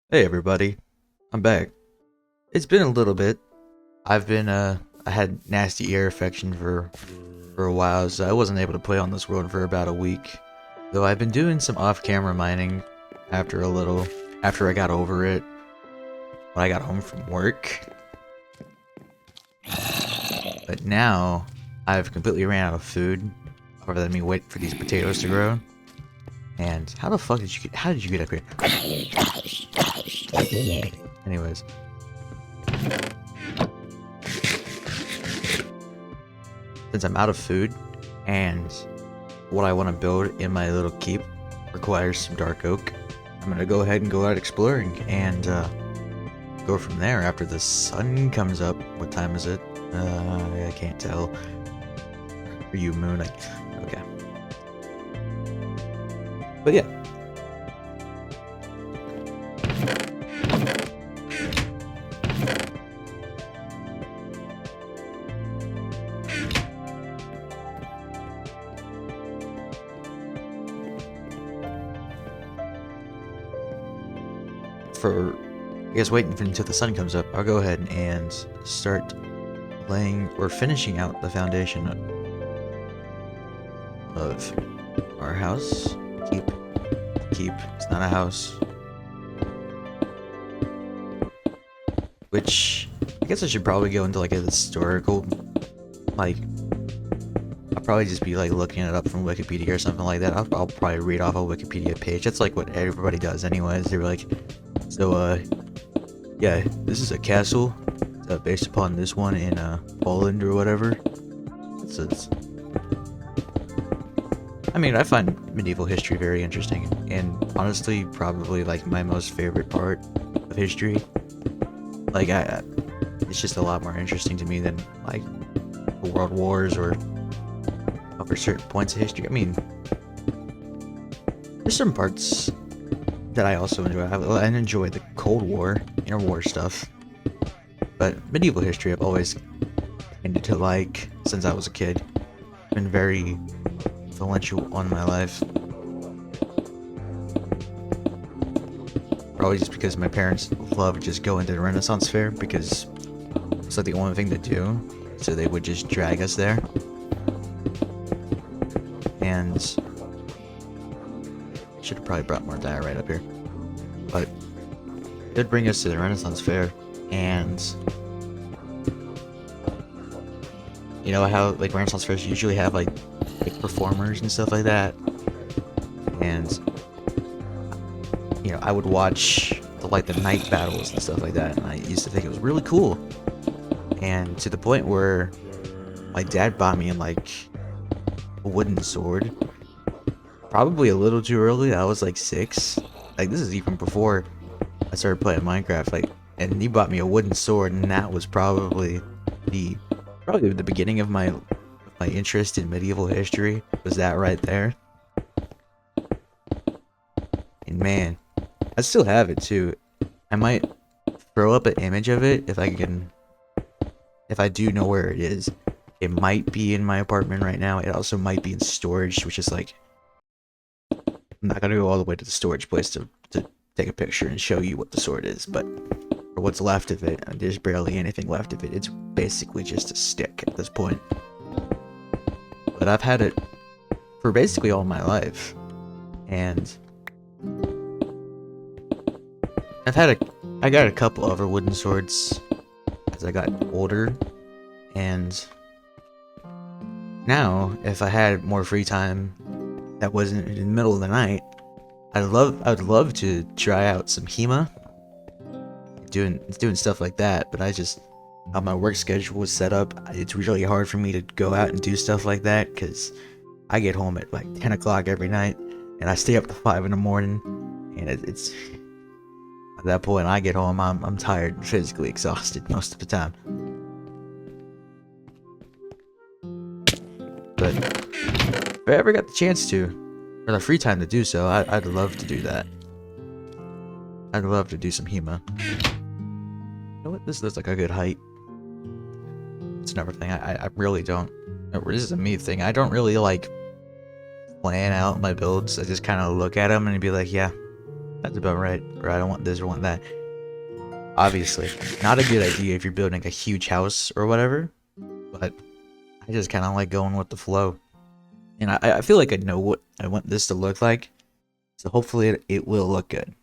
Hey everybody, I'm back. It's been a little bit. I had nasty ear infection for a while, so I wasn't able to play on this world for about a week. Though I've been doing some off-camera mining after I got over it, when I got home from work. But now, I've completely ran out of food, other than me waiting for these potatoes to grow. And how did you get up here? Anyways. Since I'm out of food, and what I want to build in my little keep requires some dark oak, I'm gonna go ahead and go out exploring and go from there after the sun comes up. What time is it? I can't tell. Are you moon? Okay. But yeah. I guess waiting until the sun comes up, I'll go ahead and start laying or finishing out the foundation of our house. Keep. It's not a house. Which I guess I should probably go into like a historical, like I'll probably just be like looking it up from Wikipedia or something like that. I'll probably read off a Wikipedia page. That's like what everybody does anyways. They're like, so yeah, this is a castle based upon this one in Poland or whatever. I mean, I find medieval history very interesting, and honestly, probably like my most favorite part of history. Like, it's just a lot more interesting to me than like the world wars or over certain points of history. I mean, there's some parts that I also enjoy. I enjoy the Cold War, interwar stuff, but medieval history I've always tended to like since I was a kid. Been very influential on my life. Probably just because my parents love just going to the Renaissance Fair because it's like the only thing to do, so they would just drag us there. And should have probably brought more diorite up here, but it did bring us to the Renaissance Fair, and you know how like Renaissance fairs usually have like performers and stuff like that, and you know I would watch the night battles and stuff like that, and I used to think it was really cool, and to the point where my dad bought me like a wooden sword, probably a little too early. I was like 6. Like, this is even before I started playing Minecraft. Like, and he bought me a wooden sword, and that was probably the beginning of my interest in medieval history. Was that right there? And man, I still have it too. I might throw up an image of it if I do know where it is. It might be in my apartment right now. It also might be in storage, which is like, I'm not gonna go all the way to the storage place to take a picture and show you what the sword is, but for what's left of it, there's barely anything left of it. It's basically just a stick at this point. But I've had it for basically all my life, and I got a couple other wooden swords as I got older, and now if I had more free time that wasn't in the middle of the night, I'd love to try out some HEMA, doing stuff like that. But how my work schedule was set up, it's really hard for me to go out and do stuff like that because I get home at like 10 o'clock every night, and I stay up to 5 in the morning, and it's at that point I get home, I'm tired and physically exhausted most of the time. But if I ever got the chance to, or the free time to do so, I'd love to do that. I'd love to do some HEMA. You know what? This looks like a good height. It's another thing. I really don't. This is a me thing. I don't really like plan out my builds. I just kind of look at them and be like, yeah, That's about right. Or I don't want this or want that. Obviously, not a good idea if you're building a huge house or whatever, but I just kind of like going with the flow. And I feel like I know what I want this to look like, so hopefully it will look good.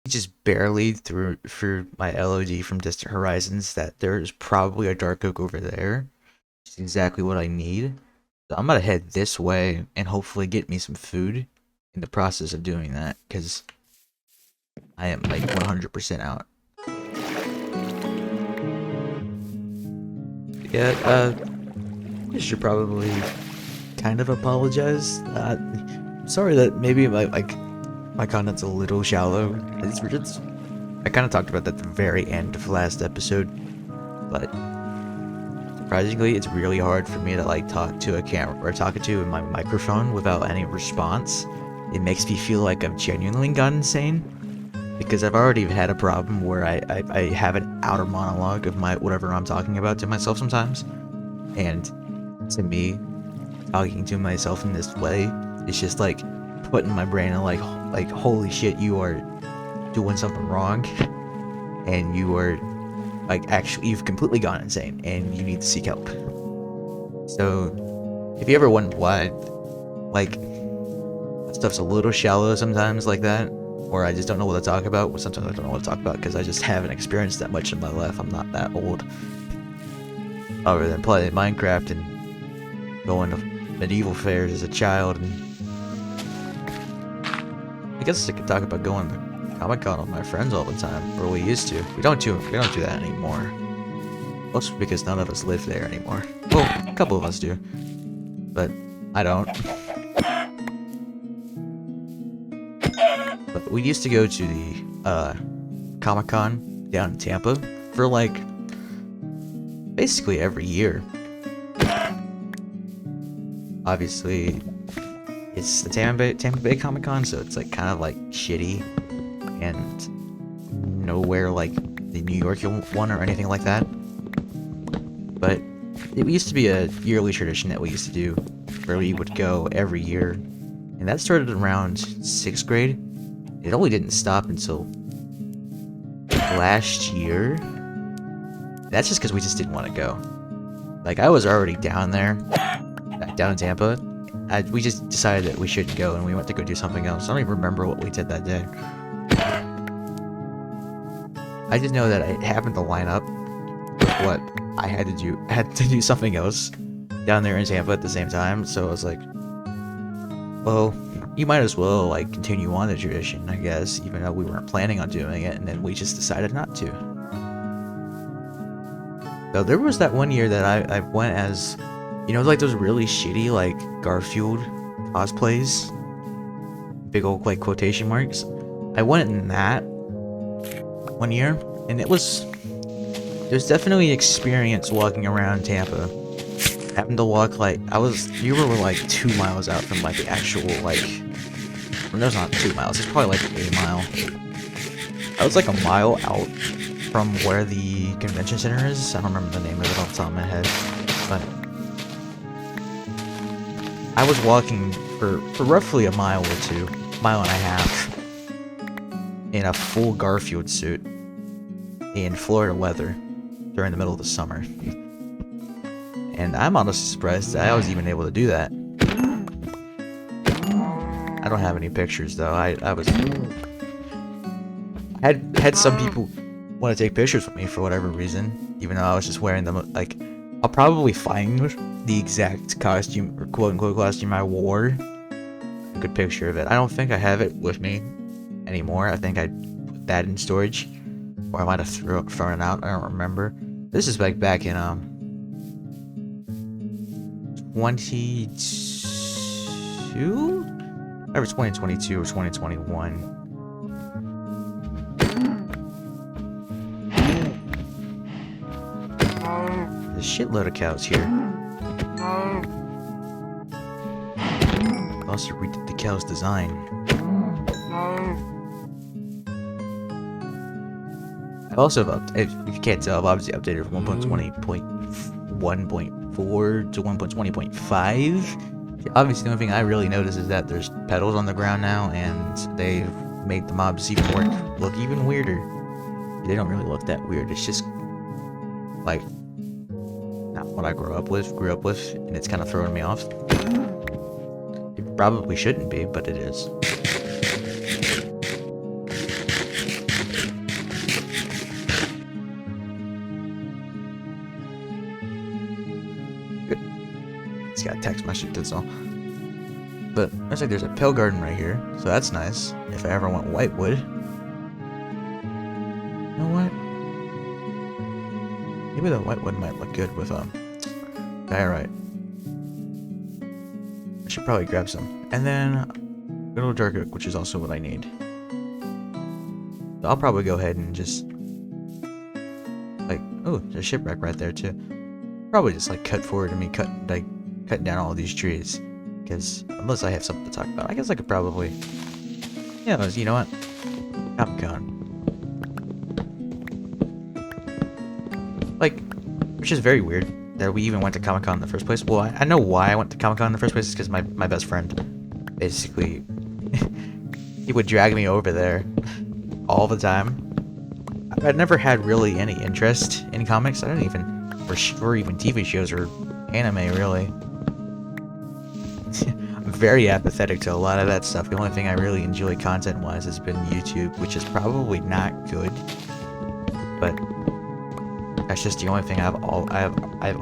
Just barely through my LOD from Distant Horizons that there's probably a dark oak over there. It's exactly what I need. So I'm gonna head this way and hopefully get me some food in the process of doing that, because I am like 100% out. Yeah, I should probably kind of apologize. Sorry that maybe my content's a little shallow. I kind of talked about that at the very end of last episode, but surprisingly, it's really hard for me to like talk to a camera or talk to my microphone without any response. It makes me feel like I've genuinely gone insane, because I've already had a problem where I have an outer monologue of my whatever I'm talking about to myself sometimes, and to me, talking to myself in this way is just like putting my brain in like holy shit, you are doing something wrong, and you are like actually you've completely gone insane and you need to seek help. So if you ever wondered why like stuff's a little shallow sometimes like that, or I just don't know what to talk about, well, sometimes I don't know what to talk about because I just haven't experienced that much in my life. I'm not that old, other than playing Minecraft and going to medieval fairs as a child. And I guess I could talk about going to Comic-Con with my friends all the time, or we used to. We don't do that anymore. Mostly because none of us live there anymore. Well, a couple of us do, but I don't. But we used to go to the Comic-Con down in Tampa for like basically every year. Obviously, it's the Tampa Bay Comic-Con, so it's like kind of like shitty and nowhere like the New York one or anything like that. But it used to be a yearly tradition that we used to do, where we would go every year, and that started around 6th grade. It only didn't stop until last year. That's just because we just didn't want to go. Like, I was already down there, down in Tampa. We just decided that we shouldn't go, and we went to go do something else. I don't even remember what we did that day. I just know that it happened to line up with what I had to do. I had to do something else down there in Tampa at the same time, so I was like, well, you might as well like continue on the tradition, I guess, even though we weren't planning on doing it, and then we just decided not to. So there was that one year that I went as, you know, like those really shitty like Garfield cosplays, big old like quotation marks. I went in that one year, and it was definitely experience walking around Tampa. Happened to walk like you were like 2 miles out from like the actual like. Well, there's not 2 miles. It's probably like a mile. I was like a mile out from where the convention center is. I don't remember the name of it off the top of my head, but I was walking for roughly a mile or two, mile and a half, in a full Garfield suit in Florida weather during the middle of the summer. And I'm honestly surprised that I was even able to do that. I don't have any pictures though. I had some people want to take pictures with me for whatever reason, even though I was just wearing them. Like, I'll probably find the exact costume or quote unquote costume I wore. A good picture of it. I don't think I have it with me anymore. I think I put that in storage, or I might have thrown it out. I don't remember. This is like back in 22, either 2022 or 2021. There's a shitload of cows here. I also redid the cow's design. I also have if you can't tell, I've obviously updated from 1.20.1.4 to 1.20.5. Obviously, the only thing I really notice is that there's pedals on the ground now, and they've made the mobs even look even weirder. They don't really look that weird. It's just like not what I grew up with, and it's kind of throwing me off. It probably shouldn't be, but it is. Good. It's got a text message, that's all. But looks like there's a Pale Garden right here, so that's nice. If I ever want Whitewood. You know what? Maybe the Whitewood might look good with diorite. I should probably grab some. And then good old dark oak, which is also what I need. So I'll probably go ahead and just like, oh, there's a shipwreck right there too. Probably just like cut forward to me cutting down all these trees. Because unless I have something to talk about, I guess I could probably, yeah, you know what? Comic-Con. Like, which is very weird that we even went to Comic-Con in the first place. Well, I know why I went to Comic-Con in the first place. Is because my best friend, basically, he would drag me over there all the time. I'd never had really any interest in comics. I don't even, or even TV shows or anime, really. I'm very apathetic to a lot of that stuff. The only thing I really enjoy content-wise has been YouTube, which is probably not good, but that's just the only thing I've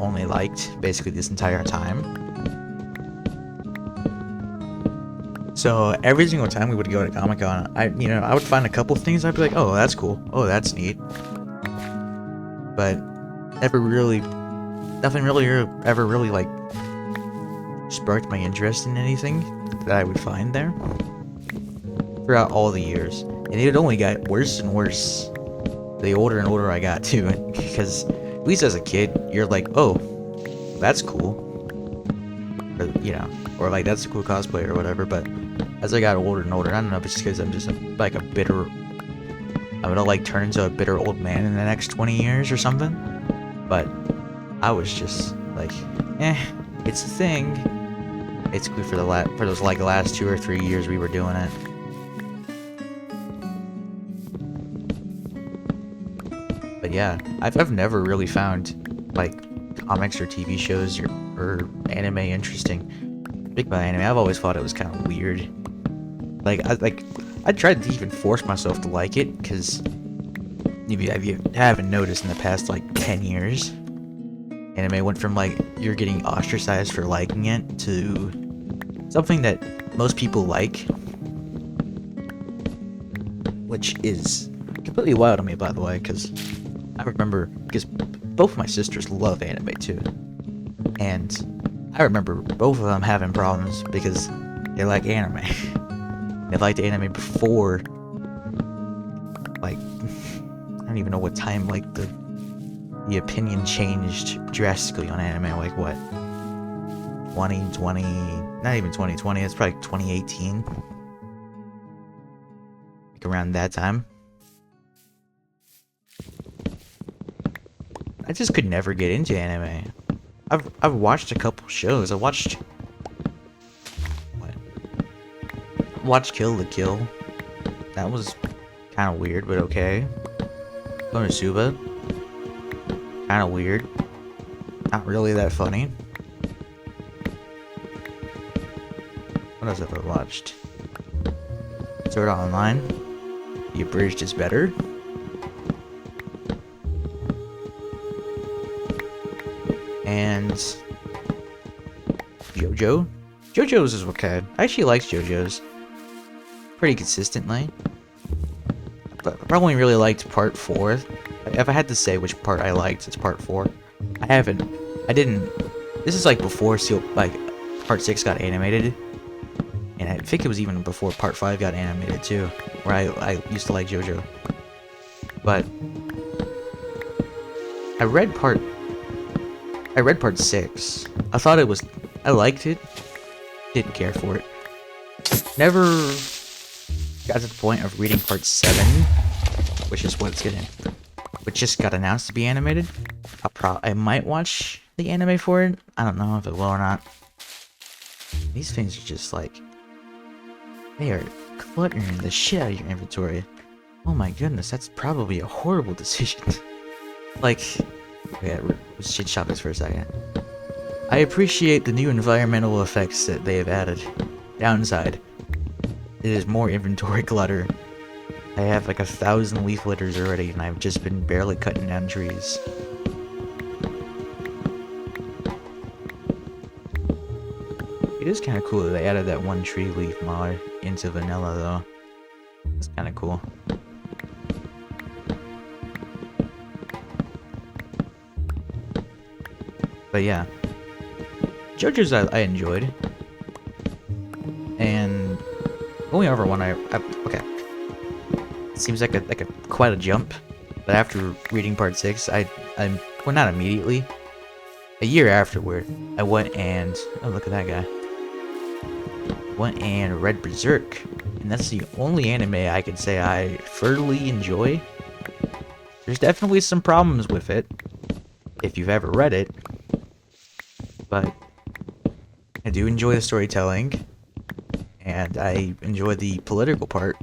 only liked basically this entire time. So every single time we would go to Comic-Con, I would find a couple things I'd be like, oh, that's cool, oh, that's neat, but nothing really ever really like sparked my interest in anything that I would find there throughout all the years. And it only got worse and worse the older and older I got too, because at least as a kid you're like, oh, that's cool, or, or like that's a cool cosplay or whatever. But as I got older and older, I don't know if it's because I'm just I'm gonna like turn into a bitter old man in the next 20 years or something, but I was just like, it's a thing. It's good for those like last 2 or 3 years we were doing it. But yeah, I've never really found like comics or TV shows or anime interesting. Big by anime, I've always thought it was kind of weird. I tried to even force myself to like it, because if you haven't noticed, in the past like 10 years, anime went from like you're getting ostracized for liking it to something that most people like, which is completely wild to me, by the way, because I remember, because both of my sisters love anime too, and I remember both of them having problems because they like anime. They liked anime before, like, I don't even know what time, like, the opinion changed drastically on anime, like, what, 2020, not even 2020, it's probably 2018, like, around that time. I just could never get into anime. I've watched a couple shows. I watched Kill la Kill. That was kind of weird, but okay. Konosuba, kind of weird. Not really that funny. What else have I watched? Sword Art Online. The abridged is better. And JoJo. JoJo's is okay. I actually like JoJo's pretty consistently. But I probably really liked part 4. If I had to say which part I liked, it's part 4. This is like before part 6 got animated. And I think it was even before part 5 got animated too, where I used to like JoJo. But I read part 6. I liked it. Didn't care for it. Never got to the point of reading part 7, which is which just got announced to be animated. I might watch the anime for it. I don't know if it will or not. These things are just like, they are cluttering the shit out of your inventory. Oh my goodness, that's probably a horrible decision. Like, okay, let's shit shop this for a second. I appreciate the new environmental effects that they have added. Downside, it is more inventory clutter. I have like 1,000 leaf litters already, and I've just been barely cutting down trees. It is kind of cool that they added that one tree leaf mod into vanilla, though. That's kind of cool. But yeah, JoJo's I enjoyed, and only over one okay. It seems like a quite a jump, but after reading part 6, I well, not immediately. A year afterward, I went and oh, look at that guy. Went and read Berserk, and that's the only anime I could say I thoroughly enjoy. There's definitely some problems with it, if you've ever read it, but I do enjoy the storytelling, and I enjoy the political part,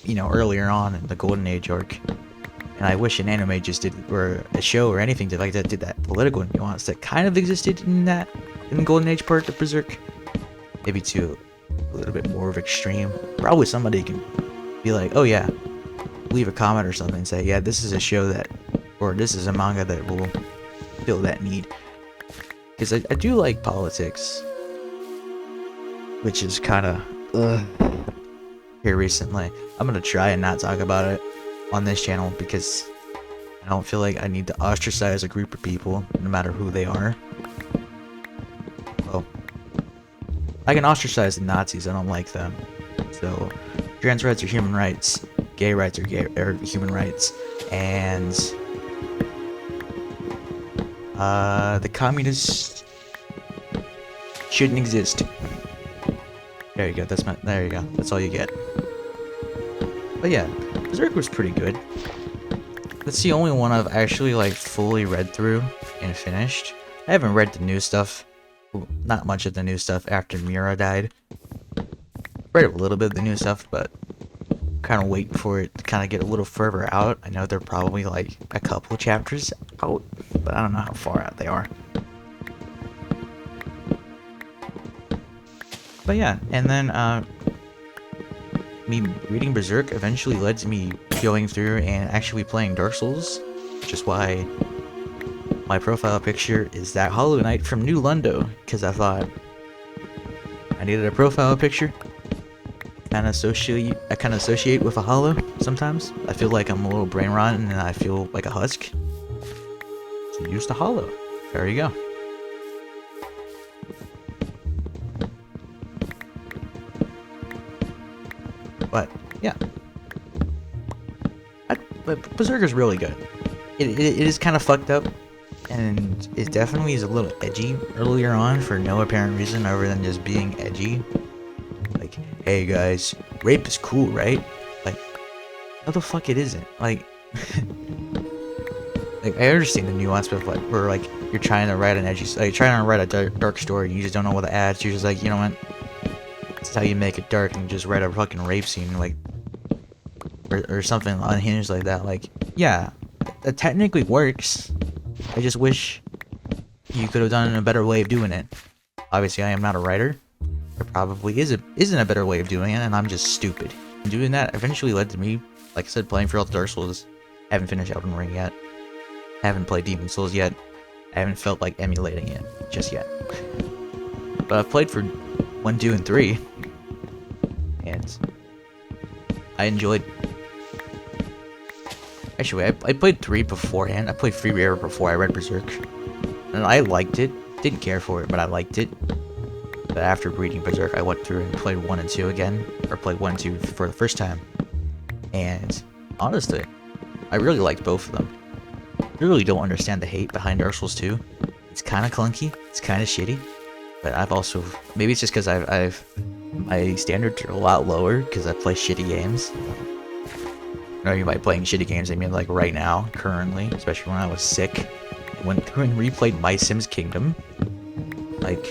you know, earlier on in the Golden Age arc. And I wish an anime just did, or a show or anything like that did that political nuance that kind of existed in the Golden Age part of Berserk. Maybe to a little bit more of extreme. Probably somebody can be like, oh yeah, leave a comment or something and say, yeah, this is a show that, or this is a manga that will fill that need. Because I do like politics, which is kind of here recently. I'm gonna try and not talk about it on this channel because I don't feel like I need to ostracize a group of people, no matter who they are. Well, I can ostracize the Nazis. I don't like them. So, trans rights are human rights. Gay rights are human rights, and the communists shouldn't exist. There you go. There you go. That's all you get. But yeah, Berserk was pretty good. That's the only one I've actually like fully read through and finished. I haven't read the new stuff. Well, not much of the new stuff after Mira died. Read a little bit of the new stuff, but kind of waiting for it to kind of get a little further out. I know they're probably like a couple chapters out, but I don't know how far out they are. But yeah, and then me reading Berserk eventually led to me going through and actually playing Dark Souls, which is why my profile picture is that Hollow Knight from New Lundo, because I thought I needed a profile picture. I kind of associate with a hollow sometimes. I feel like I'm a little brain rotten and I feel like a husk. So use the hollow. There you go. But yeah, but Berserker's really good. It is kind of fucked up, and it definitely is a little edgy earlier on for no apparent reason other than just being edgy. Like, hey guys, rape is cool, right? Like, no the fuck it isn't. Like, like I understand the nuance, but like, where like you're trying to write an edgy, like trying to write a dark story, and you just don't know what to add. So you're just like, you know what? That's how you make it dark, and just write a fucking rape scene, like, or something unhinged like that. Like, yeah, that technically works. I just wish you could have done a better way of doing it. Obviously, I am not a writer. There probably isn't a better way of doing it, and I'm just stupid. And doing that eventually led to me, like I said, playing through all the Dark Souls. I haven't finished Elden Ring yet. I haven't played Demon Souls yet. I haven't felt like emulating it just yet. But I've played for 1, 2, and 3, and I enjoyed. Actually, I played 3 beforehand. I played 3 Rare before I read Berserk, and I liked it. Didn't care for it, but I liked it. But after reading Berserk, I went through and played 1 and 2 again, or played 1 and 2 for the first time. And honestly, I really liked both of them. I really don't understand the hate behind Dark Souls 2. It's kind of clunky. It's kind of shitty. But I've also, maybe it's just because I've my standards are a lot lower because I play shitty games. No, you might playing shitty games. I mean, like right now, currently, especially when I was sick, I went through and replayed My Sims Kingdom, like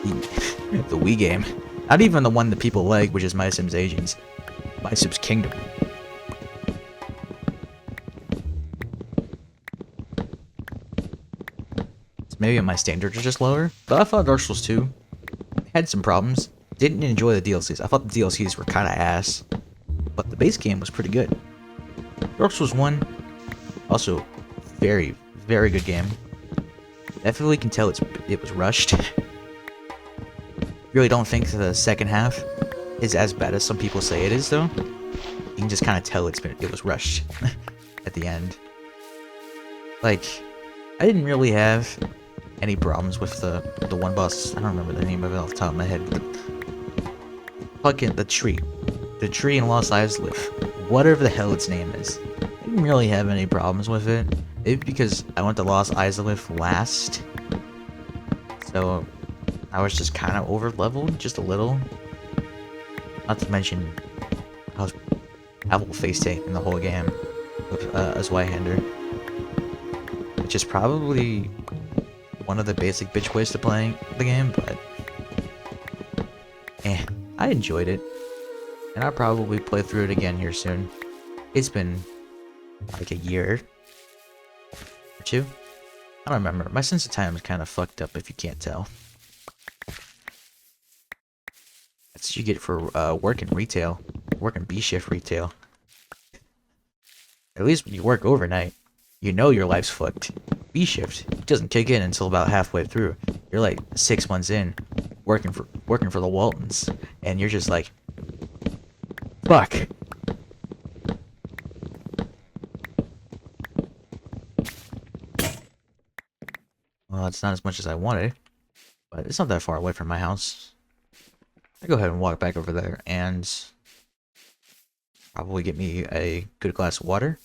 the Wii game. Not even the one that people like, which is My Sims Agents. My Sims Kingdom. So maybe my standards are just lower, but I thought Dark Souls 2 had some problems. Didn't enjoy the DLCs. I thought the DLCs were kind of ass, but the base game was pretty good. Dark Souls 1, also very, very good game. Definitely can tell it was rushed. Really don't think the second half is as bad as some people say it is, though. You can just kind of tell it was rushed at the end. Like, I didn't really have any problems with the one boss. I don't remember the name of it off the top of my head. But fucking the tree in Lost Izalith, whatever the hell its name is. I didn't really have any problems with it. Maybe because I went to Lost Izalith last, so I was just kind of over leveled just a little. Not to mention, I was Apple face tanking the whole game with as Whitehander, which is probably one of the basic bitch ways to playing the game, but I enjoyed it, and I'll probably play through it again here soon. It's been like a year or two. I don't remember. My sense of time is kind of fucked up if you can't tell. That's what you get for working retail, working B-shift retail. At least when you work overnight, you know your life's fucked. B-shift doesn't kick in until about halfway through. You're like 6 months in, working for the Waltons, and you're just like, fuck. Well, it's not as much as I wanted, but it's not that far away from my house. I go ahead and walk back over there and probably get me a good glass of water.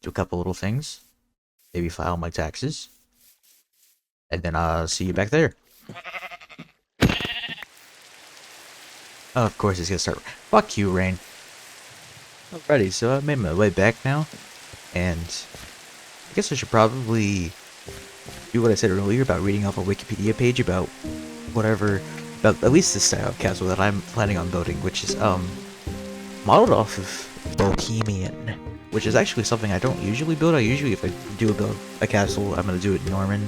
Do a couple little things. Maybe file my taxes. And then I'll see you back there. Oh, of course it's gonna start. Fuck you, Rain. Alrighty, so I made my way back now. And I guess I should probably do what I said earlier about reading off a Wikipedia page about whatever, about at least the style of castle that I'm planning on building, which is modeled off of Bohemian, which is actually something I don't usually build. I usually, if I do build a castle, I'm gonna do it Norman,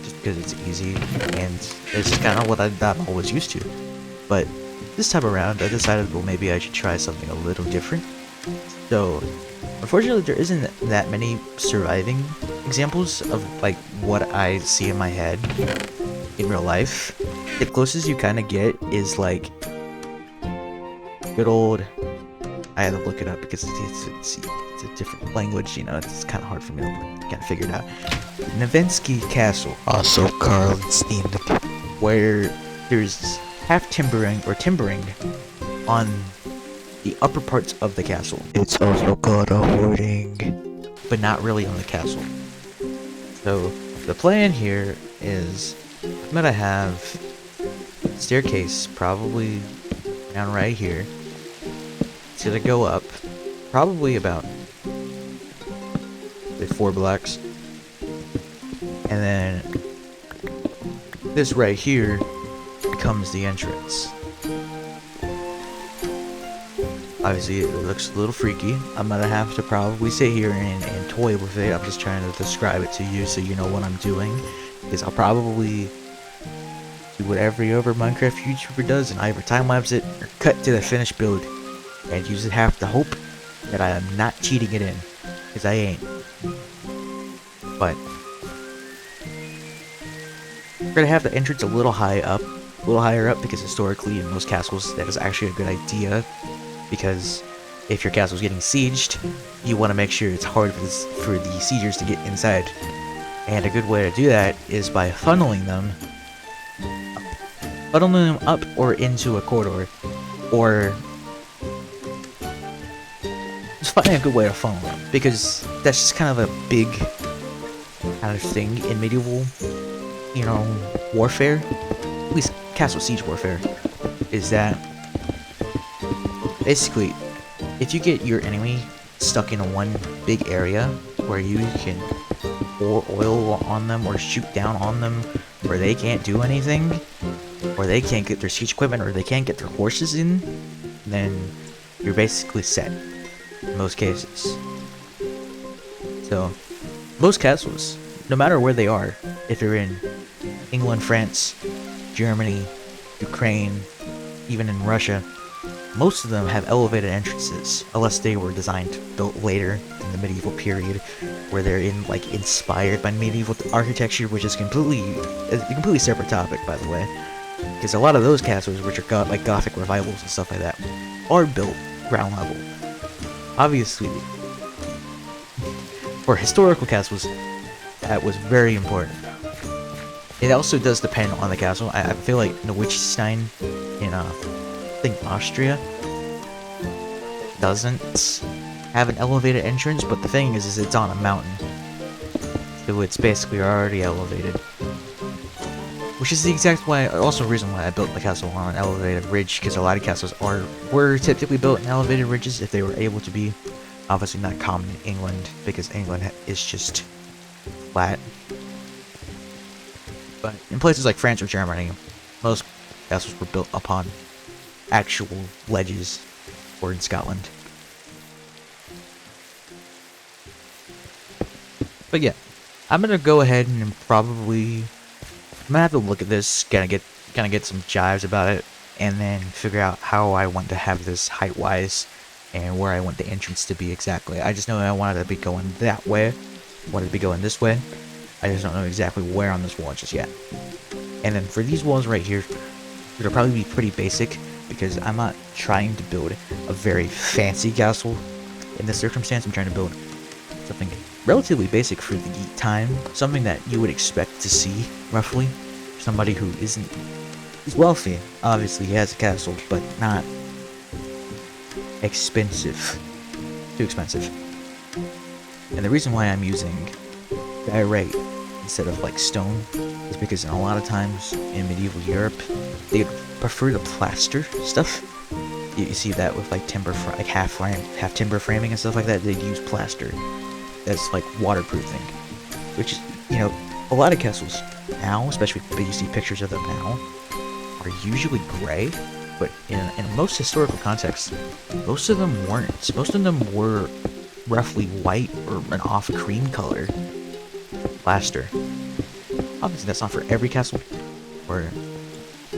just because it's easy and it's just kind of what I'm always used to. But this time around, I decided, well, maybe I should try something a little different. So, unfortunately, there isn't that many surviving examples of like what I see in my head in real life. The closest you kind of get is like good old. I had to look it up because it's a different language, you know. It's kind of hard for me to kind of figure it out. Nevensky Castle, also Karlstein, where there's half timbering on the upper parts of the castle. It's also called a hoarding, but not really on the castle. So the plan here is I'm gonna have a staircase probably down right here. It's gonna go up probably about 4 blocks, and then this right here becomes the entrance. Obviously, it looks a little freaky. I'm gonna have to probably sit here and toy with it. I'm just trying to describe it to you so you know what I'm doing. Because I'll probably do what every other Minecraft YouTuber does and either time-lapse it or cut to the finished build and use it half to hope that I am not cheating it in. Because I ain't. But we're gonna have the entrance a little higher up because historically in most castles that is actually a good idea. Because if your castle's getting sieged, you want to make sure it's hard for the siegers to get inside. And a good way to do that is by funneling them up or into a corridor, or just finding a good way to funnel them, because that's just kind of a big kind of thing in medieval, you know, warfare, at least castle siege warfare, is that basically, if you get your enemy stuck in one big area where you can pour oil on them or shoot down on them where they can't do anything, or they can't get their siege equipment, or they can't get their horses in, then you're basically set in most cases. So, most castles, no matter where they are, if you're in England, France, Germany, Ukraine, even in Russia, most of them have elevated entrances, unless they were designed, built later in the medieval period, where they're inspired by medieval architecture, which is a completely separate topic, by the way. Because a lot of those castles, which are like Gothic revivals and stuff like that, are built ground level. Obviously, for historical castles, that was very important. It also does depend on the castle. I feel like Neuschwanstein in I think Austria doesn't have an elevated entrance, but the thing is it's on a mountain, so it's basically already elevated. Which is the exact reason why I built the castle on an elevated ridge, because a lot of castles were typically built in elevated ridges if they were able to be. Obviously not common in England, because England is just flat. But in places like France or Germany, most castles were built upon actual ledges, or in Scotland. But yeah, I'm gonna go ahead and I'm gonna have to look at this, kind of get some jives about it, and then figure out how I want to have this height-wise, and where I want the entrance to be exactly. I just know that I wanted to be going that way, wanted to be going this way. I just don't know exactly where on this wall just yet. And then for these walls right here, it'll probably be pretty basic, because I'm not trying to build a very fancy castle in this circumstance. I'm trying to build something relatively basic for the time, something that you would expect to see, roughly. Somebody who he's wealthy. Obviously, he has a castle, but not expensive. Too expensive. And the reason why I'm using diorite instead of stone is because a lot of times in medieval Europe, they prefer to plaster stuff. You see that with timber, half timber framing and stuff like that. They'd use plaster as waterproofing, which is, a lot of castles now, especially if you see pictures of them now, are usually gray, but in most historical contexts, most of them weren't. Most of them were roughly white or an off cream color plaster. Obviously that's not for every castle, or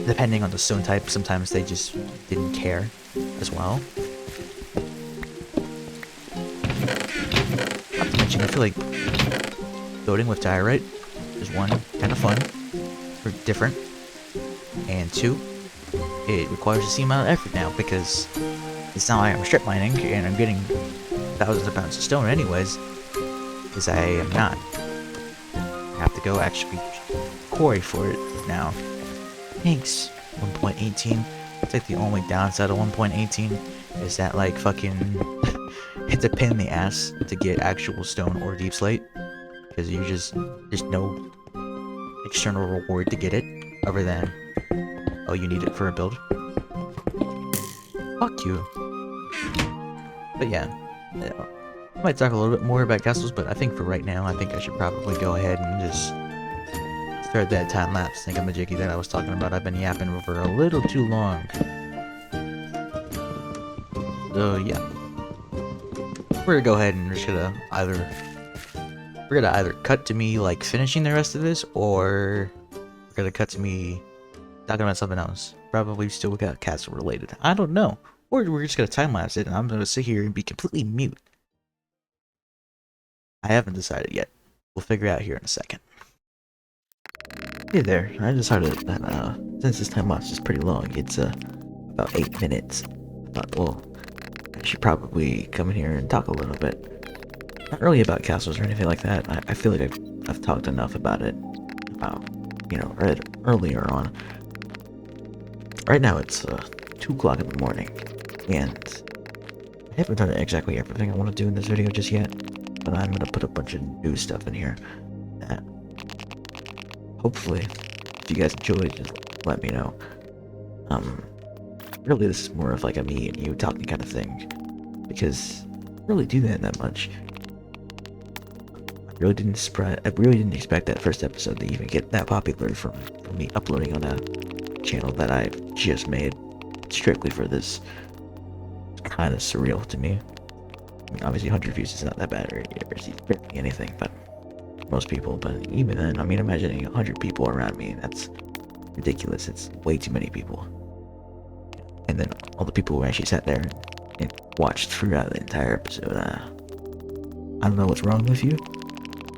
depending on the stone type, sometimes they just didn't care as well. Not to mention, I feel like building with diorite is one, kind of fun, or different, and two, it requires the same amount of effort now, because it's not like I'm strip mining and I'm getting thousands of pounds of stone anyways, because I am not. I have to go actually quarry for it now. Thanks, 1.18. It's the only downside of 1.18 is that fucking it's a pain in the ass to get actual stone or deep slate, because there's no external reward to get it other than, oh, you need it for a build. Fuck you. But yeah, I might talk a little bit more about castles, but I think for right now, I think I should probably go ahead and just start that time-lapse thingamajiggy that I was talking about. I've been yapping for a little too long. So yeah, we're gonna go ahead and we're gonna either cut to me finishing the rest of this, or we're gonna cut to me talking about something else. Probably still got castle related. I don't know. Or we're just gonna time-lapse it and I'm gonna sit here and be completely mute. I haven't decided yet. We'll figure it out here in a second. Hey there, I decided that since this time-lapse is pretty long, it's about 8 minutes. I thought, well, I should probably come in here and talk a little bit. Not really about castles or anything like that. I feel like I've talked enough about it. Earlier on. Right now it's 2 o'clock in the morning, and I haven't done exactly everything I want to do in this video just yet, but I'm gonna put a bunch of new stuff in here that hopefully, if you guys enjoy, just let me know. Really this is more of a me and you talking kind of thing, because I don't really do that much. I really didn't expect that first episode to even get that popular from me uploading on a channel that I just made strictly for this. It's kind of surreal to me. I mean, obviously 100 views is not that bad or barely anything, but most people, but even then, I mean, imagining 100 people around me, that's ridiculous. It's way too many people. And then all the people who actually sat there and watched throughout the entire episode, I don't know what's wrong with you,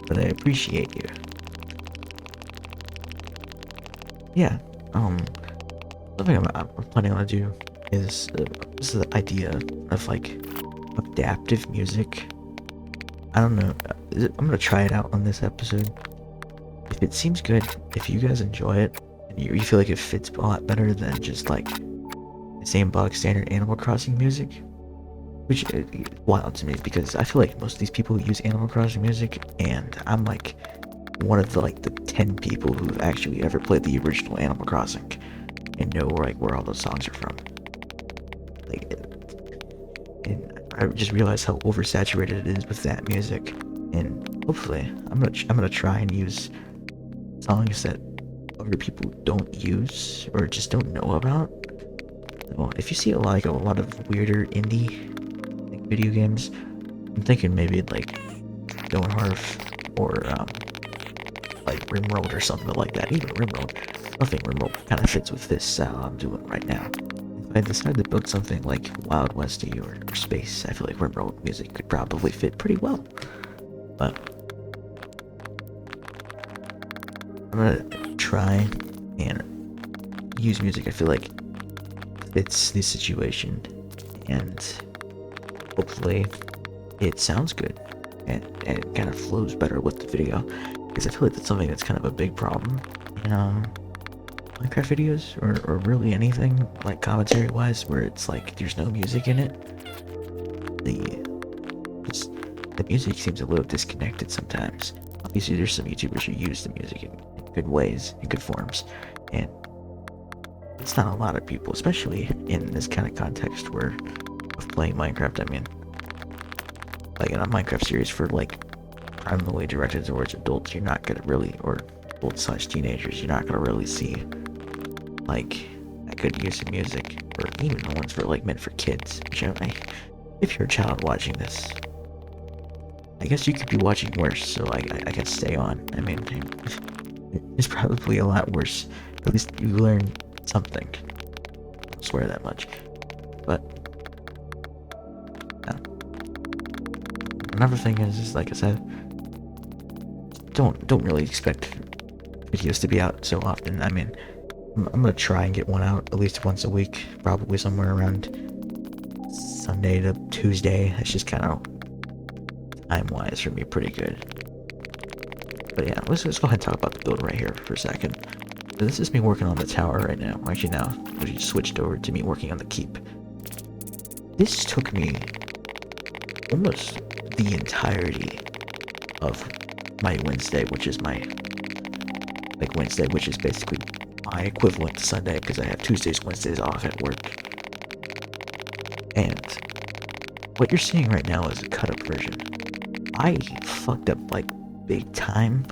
but I appreciate you. Yeah, something I'm planning on to do is this is the idea of like adaptive music. I don't know. I'm gonna try it out on this episode. If it seems good, if you guys enjoy it, and you feel like it fits a lot better than just like the same bog standard Animal Crossing music, which is wild to me because I feel like most of these people use Animal Crossing music, and I'm like one of the like the 10 people who've actually ever played the original Animal Crossing and know like where all those songs are from. Like, and I just realized how oversaturated it is with that music, and hopefully I'm gonna try and use songs that other people don't use or just don't know about. Well, if you see a lot of weirder indie like video games, I'm thinking maybe like Stone Hearth or like Rimworld or something like that. Even Rimworld, I think Rimworld kind of fits with this style I'm doing right now. If I decide to build something like Wild Westy or Space, I feel like Rimworld music could probably fit pretty well. But I'm gonna try and use music I feel like fits the situation, and hopefully it sounds good and it kind of flows better with the video, because I feel like that's something that's kind of a big problem in Minecraft videos or really anything like commentary wise, where it's like there's no music in it. The music seems a little disconnected sometimes. Obviously there's some YouTubers who use the music in good ways, in good forms, and it's not a lot of people, especially in this kind of context where of playing Minecraft. I mean, like in a Minecraft series for like primarily directed towards adults, you're not gonna really, or adult/teenagers, you're not gonna really see like a good use of music, or even the ones for like meant for kids. Which if you're a child watching this, I guess you could be watching worse, so I can stay on. I mean, it's probably a lot worse. At least you learn something. I'll swear that much. But yeah. Another thing is like I said, don't really expect videos to be out so often. I mean, I'm gonna try and get one out at least once a week, probably somewhere around Sunday to Tuesday. That's just kind of time-wise for me pretty good. But yeah, let's go ahead and talk about the build right here for a second. So this is me working on the tower right now. Actually, now we just switched over to me working on the keep. This took me almost the entirety of my Wednesday, which is my Wednesday, which is basically my equivalent to Sunday, because I have Tuesdays, Wednesdays off at work. And what you're seeing right now is a cut-up version. I fucked up like big time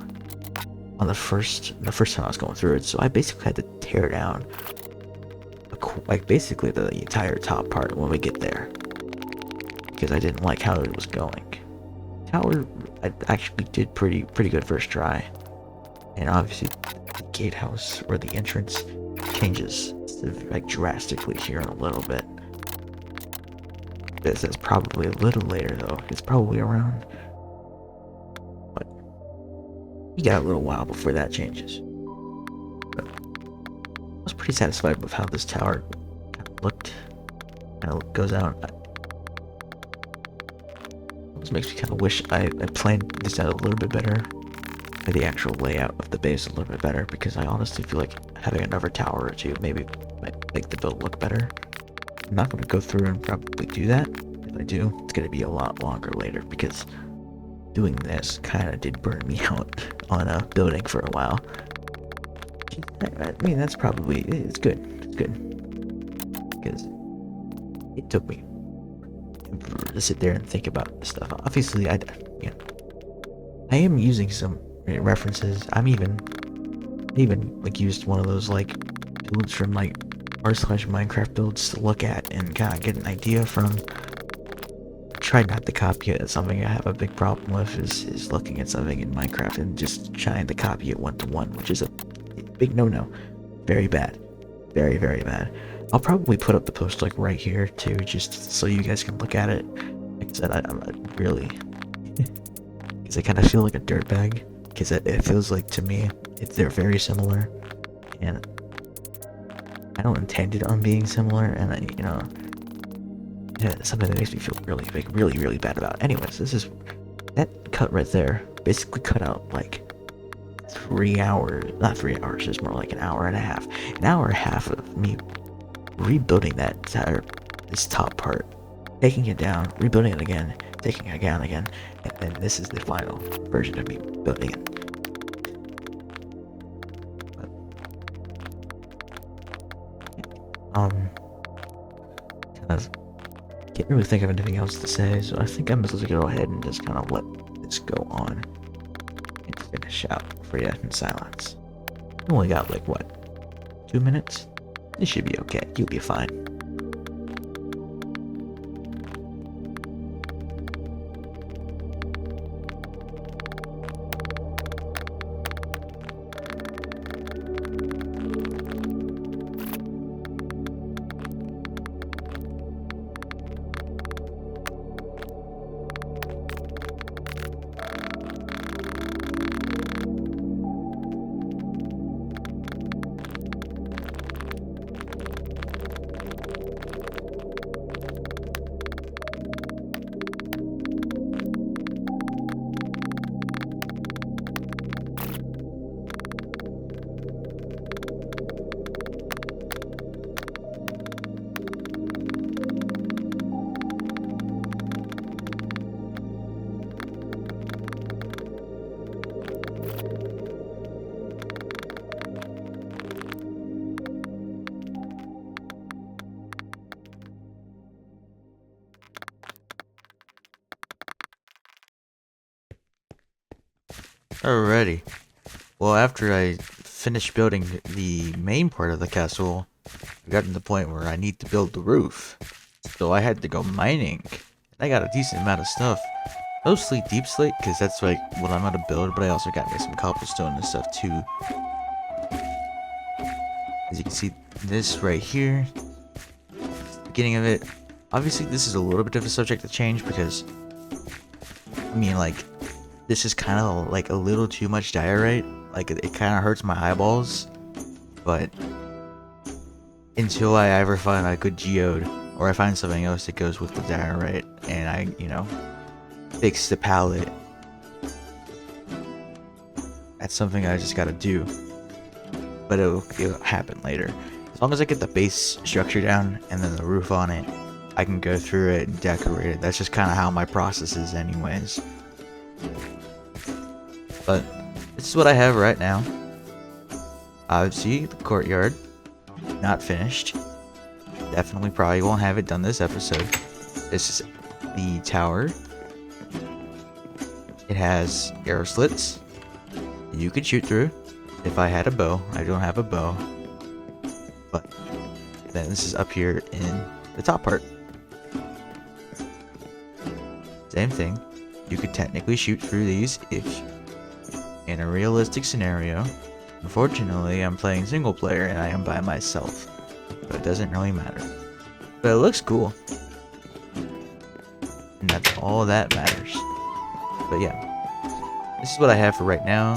on the first time I was going through it, so I basically had to tear down like basically the entire top part when we get there, because I didn't like how it was going. Tower, I actually did pretty good first try, and obviously the gatehouse or the entrance changes like drastically here in a little bit. This is probably a little later though. It's probably around, but you got a little while before that changes. But I was pretty satisfied with how this tower kind of looked. Kind of goes out. This makes me kind of wish I planned this out a little bit better, or the actual layout of the base a little bit better, because I honestly feel like having another tower or two maybe might make the build look better. I'm not going to go through and probably do that. If I do, it's going to be a lot longer later, because doing this kind of did burn me out on building for a while. I mean, that's probably, it's good. It's good. Because it took me to sit there and think about this stuff. Obviously, I am using some references. I'm even like used one of those like builds from like r/Minecraft builds to look at and kind of get an idea from. Try not to copy it. That's something I have a big problem with is looking at something in Minecraft and just trying to copy it one to one, which is a big no-no. Very bad. Very, very bad. I'll probably put up the post like right here too, just so you guys can look at it. Like I said, I'm really, because I kind of feel like a dirtbag, because it feels like to me they're very similar, and I don't intend it on being similar, and yeah, something that makes me feel really, like, really, really bad about. Anyways, that cut right there basically cut out like 3 hours, not 3 hours, it's more like an hour and a half. An hour and a half of me rebuilding this top part, taking it down, rebuilding it again, taking it down again, and then this is the final version of me building it. Kind of can't really think of anything else to say, so I think I'm just gonna go ahead and just kind of let this go on and finish out for you in silence. We only got like what, 2 minutes? This should be okay. You'll be fine. Alrighty. Well, after I finished building the main part of the castle, I got to the point where I need to build the roof. So I had to go mining. I got a decent amount of stuff. Mostly deep slate, because that's like what I'm gonna build, but I also got me some cobblestone and stuff too. As you can see, this right here, beginning of it. Obviously, this is a little bit of a subject to change because, I mean, like, this is kind of like a little too much diorite. Like, it kind of hurts my eyeballs. But until I ever find a good geode, or I find something else that goes with the diorite, and I, fix the palette, that's something I just gotta do. But it'll happen later. As long as I get the base structure down and then the roof on it, I can go through it and decorate it. That's just kind of how my process is anyways. But this is what I have right now. Obviously, the courtyard, not finished. Definitely probably won't have it done this episode. This is the tower. It has arrow slits you could shoot through if I had a bow. I don't have a bow. But then this is up here in the top part. Same thing. You could technically shoot through these if in a realistic scenario. Unfortunately, I'm playing single player and I am by myself, so it doesn't really matter. But it looks cool, and that's all that matters. But yeah, this is what I have for right now.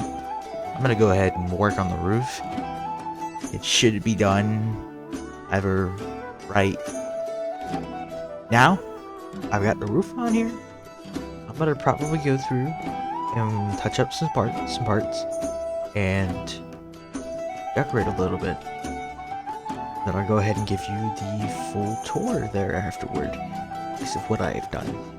I'm gonna go ahead and work on the roof. It should be done either right now. I've got the roof on here. I'm gonna probably go through and touch up some parts, and decorate a little bit. Then I'll go ahead and give you the full tour there afterward. This is what I've done.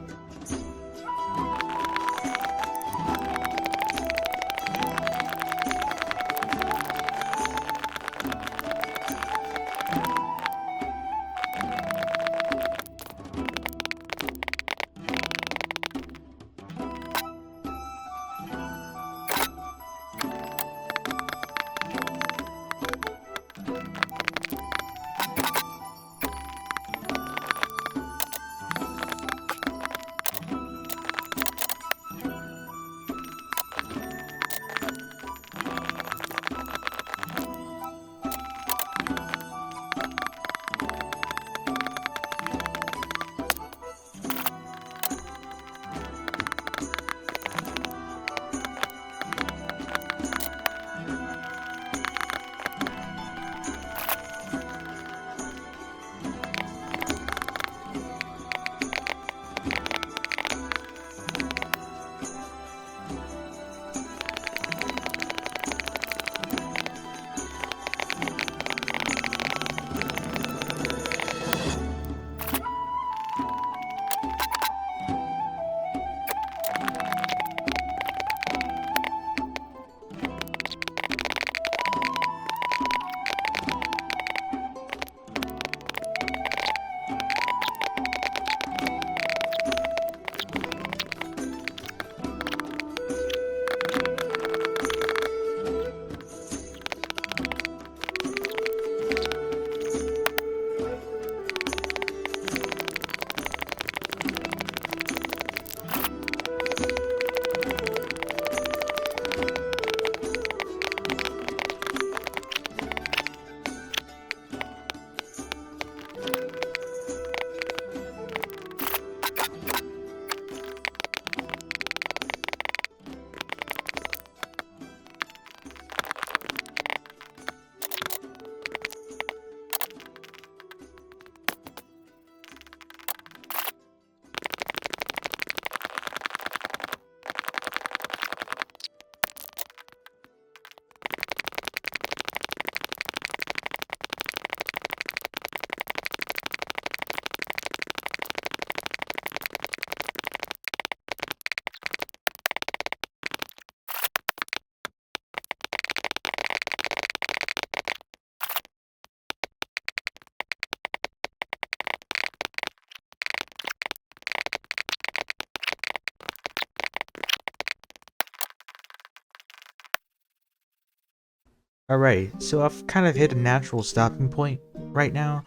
Alright, so I've kind of hit a natural stopping point right now.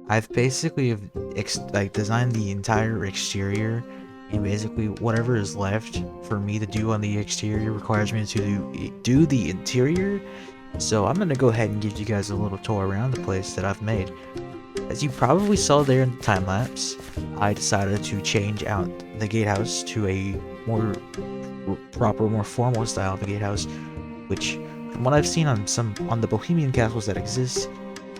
I've basically like designed the entire exterior, and basically whatever is left for me to do on the exterior requires me to do the interior. So I'm gonna go ahead and give you guys a little tour around the place that I've made. As you probably saw there in the time lapse, I decided to change out the gatehouse to a more proper, more formal style of the gatehouse, which, from what I've seen on the Bohemian castles that exist,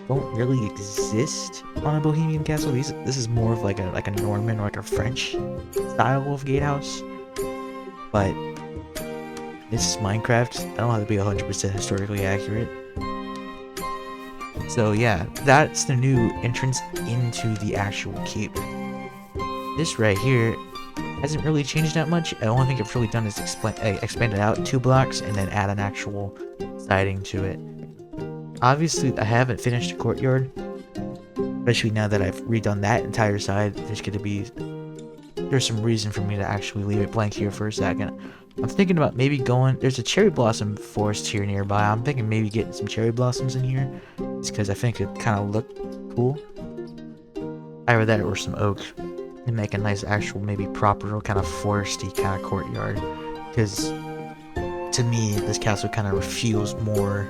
don't really exist on a Bohemian castle. This is more of like a Norman or like a French style of gatehouse. But this is Minecraft. I don't have to be 100% historically accurate. So yeah, that's the new entrance into the actual keep. This right here hasn't really changed that much. The only thing I've really done is expand it out 2 blocks and then add an actual siding to it. Obviously, I haven't finished the courtyard, especially now that I've redone that entire side. There's some reason for me to actually leave it blank here for a second. I'm thinking about maybe there's a cherry blossom forest here nearby. I'm thinking maybe getting some cherry blossoms in here, just because I think it kind of look cool. Either that or some oak, and make a nice actual maybe proper kind of foresty kind of courtyard. Because to me, this castle kind of feels more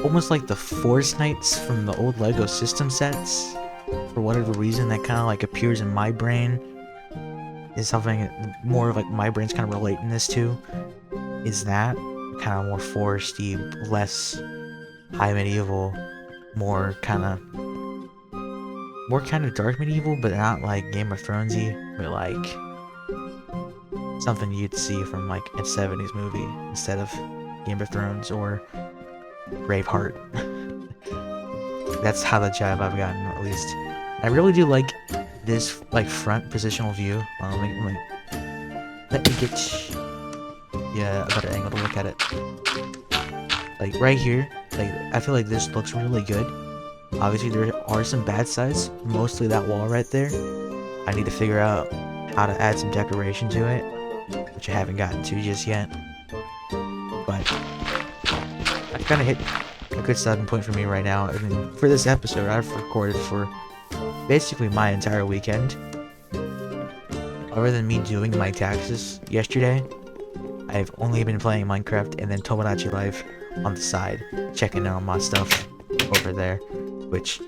almost like the Forest Knights from the old Lego system sets. For whatever reason, that kind of like appears in my brain. Is something more of like my brain's kind of relating this to. Is that kind of more foresty, less high medieval, more kind of dark medieval, but not like Game of Thronesy, but like something you'd see from like a 70s movie instead of Game of Thrones or Braveheart. That's how the jive I've gotten, at least. I really do like this like front positional view. Let me get a better angle to look at it. Like right here, like I feel like this looks really good. Obviously there are some bad sides, mostly that wall right there. I need to figure out how to add some decoration to it, which I haven't gotten to just yet. But I kind of hit a good starting point for me right now. I mean, for this episode, I've recorded for basically my entire weekend. Other than me doing my taxes yesterday, I've only been playing Minecraft and then Tomodachi Life on the side, checking out my stuff over there. Which,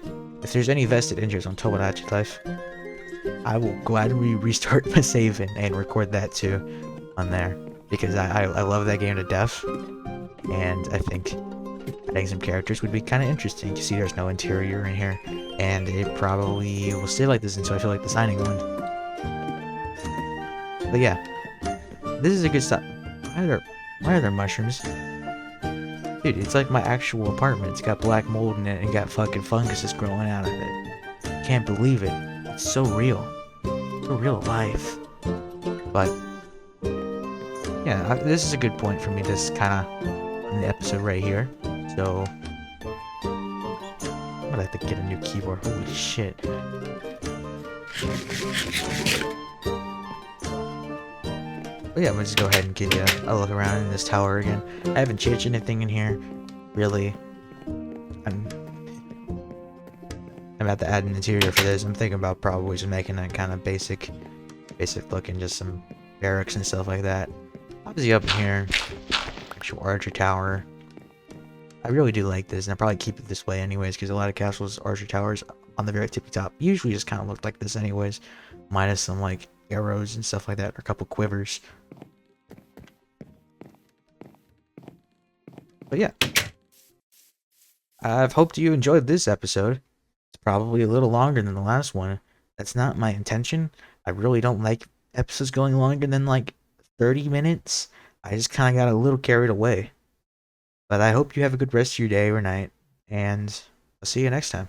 if there's any vested interest on Tomodachi Life, I will gladly restart my save and record that too on there, because I love that game to death, and I think adding some characters would be kind of interesting. You see there's no interior in here, and it probably will stay like this until I feel like designing one. But yeah, this is a good stop. Why are there mushrooms? Dude, it's like my actual apartment. It's got black mold in it and got fucking funguses growing out of it. Can't believe it. It's so real. So real life. But yeah, this is a good point for me to kind of end the episode right here. So I'd like to get a new keyboard. Holy shit. But yeah, I'm gonna just go ahead and give you a look around in this tower again. I haven't changed anything in here, really. I'm about to add an interior for this. I'm thinking about probably just making a kind of basic looking, just some barracks and stuff like that. Obviously up in here, actual archer tower. I really do like this, and I'll probably keep it this way anyways, because a lot of castles' archer towers on the very tippy top usually just kind of look like this anyways, minus some like arrows and stuff like that, or a couple quivers. But yeah, I've hoped you enjoyed this episode. It's probably a little longer than the last one. That's not my intention. I really don't like episodes going longer than like 30 minutes. I just kind of got a little carried away. But I hope you have a good rest of your day or night, and I'll see you next time.